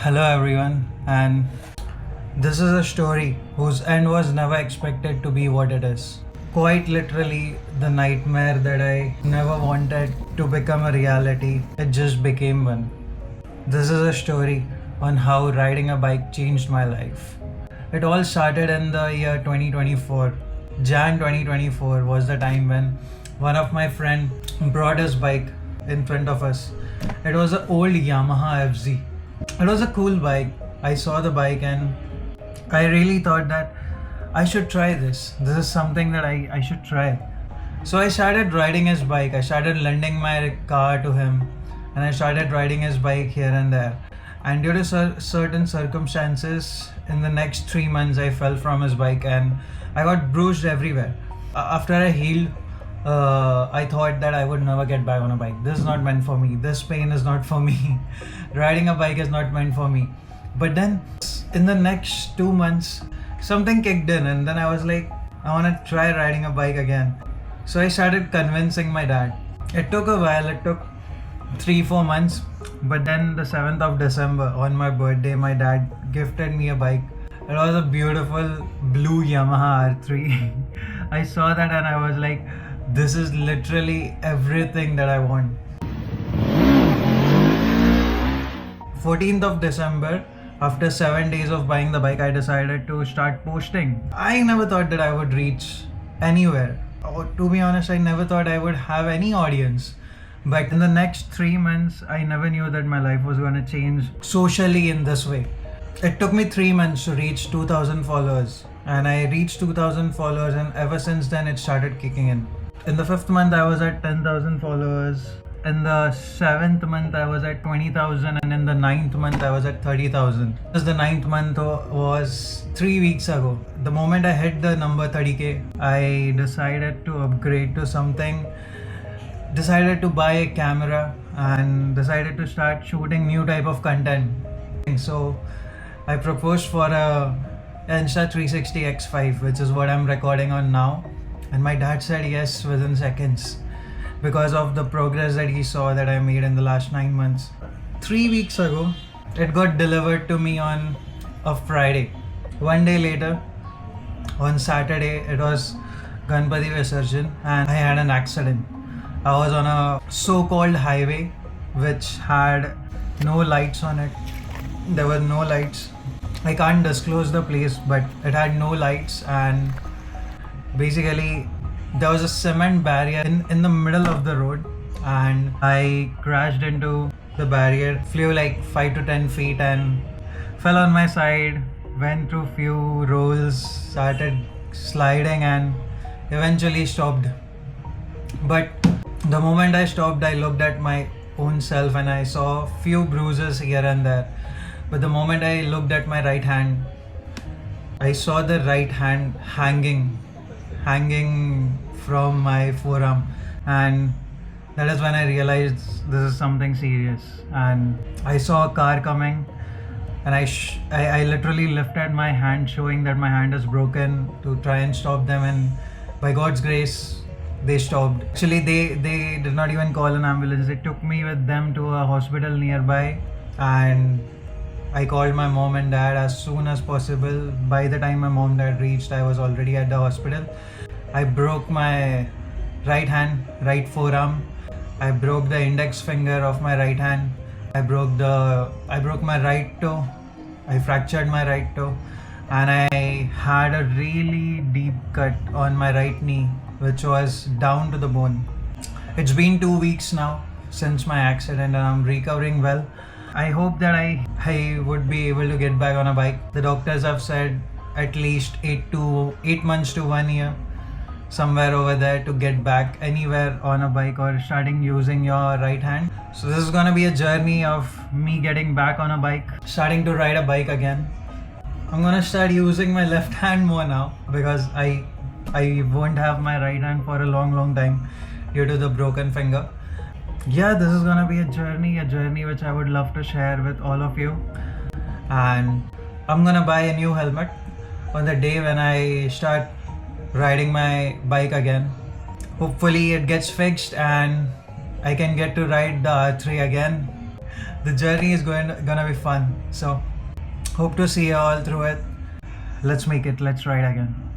Hello everyone, and this is a story whose end was never expected to be what it is. Quite literally, the nightmare that I never wanted to become a reality, it just became one. This is a story on how riding a bike changed my life. It all started in the year 2024. Jan 2024 was the time when one of my friend brought his bike in front of us. It was an old Yamaha FZ. It was a cool bike. I saw the bike and I really thought that I should try this. This is something that I should try. So I started riding his bike. I started lending my car to him and I started riding his bike here and there. And due to certain circumstances, in the next 3 months, I fell from his bike and I got bruised everywhere. After I healed, I thought that I would never get back on a bike. This is not meant for me. This pain is not for me. Riding a bike is not meant for me. But then, in the next 2 months, something kicked in, and then I was like, I want to try riding a bike again. So I started convincing my dad. It took a while. It took 3-4 months. But then, the 7th of December, on my birthday, my dad gifted me a bike. It was a beautiful blue Yamaha R3. I saw that and I was like, this is literally everything that I want. 14th of December, after 7 days of buying the bike, I decided to start posting. I never thought that I would reach anywhere. To be honest, I never thought I would have any audience. But in the next 3 months, I never knew that my life was going to change socially in this way. It took me 3 months to reach 2,000 followers. And I reached 2,000 followers, and ever since then, it started kicking in. In the 5th month, I was at 10,000 followers. In the 7th month, I was at 20,000, and in the 9th month, I was at 30,000. Because the 9th month was 3 weeks ago. The moment I hit the number 30k, I decided to upgrade to something. Decided to buy a camera and decided to start shooting new type of content. So I proposed for a Insta360 X5, which is what I'm recording on now. And my dad said yes within seconds because of the progress that he saw that I made in the last 9 months. 3 weeks ago, it got delivered to me on a Friday. 1 day later, on Saturday, it was Ganpati Visarjan and I had an accident. I was on a so-called highway which had no lights on it. There were no lights. I can't disclose the place, but it had no lights, and basically there was a cement barrier in the middle of the road, and I crashed into the barrier, flew like 5 to 10 feet and fell on my side, went through few rolls, started sliding and eventually stopped. But the moment I stopped, I looked at my own self and I saw few bruises here and there. But the moment I looked at my right hand, I saw the right hand hanging from my forearm, and that is when I realized this is something serious. And I saw a car coming, and I literally lifted my hand, showing that my hand is broken, to try and stop them, and by God's grace, they stopped. Actually, they did not even call an ambulance. They took me with them to a hospital nearby, and I called my mom and dad as soon as possible. By the time my mom and dad reached, I was already at the hospital. I broke my right hand, right forearm. I broke the index finger of my right hand. I broke my right toe. I fractured my right toe, and I had a really deep cut on my right knee, which was down to the bone. It's been 2 weeks now since my accident, and I'm recovering well. I hope that I would be able to get back on a bike. The doctors have said at least 8 months to 1 year, somewhere over there, to get back anywhere on a bike or starting using your right hand. So this is gonna be a journey of me getting back on a bike, starting to ride a bike again. I'm gonna start using my left hand more now because I won't have my right hand for a long time due to the broken finger. Yeah, this is gonna be a journey which I would love to share with all of you. And I'm gonna buy a new helmet on the day when I start riding my bike again. Hopefully it gets fixed and I can get to ride the R3 again. the journey is gonna be fun. So hope to see you all through it. Let's make it. Let's ride again.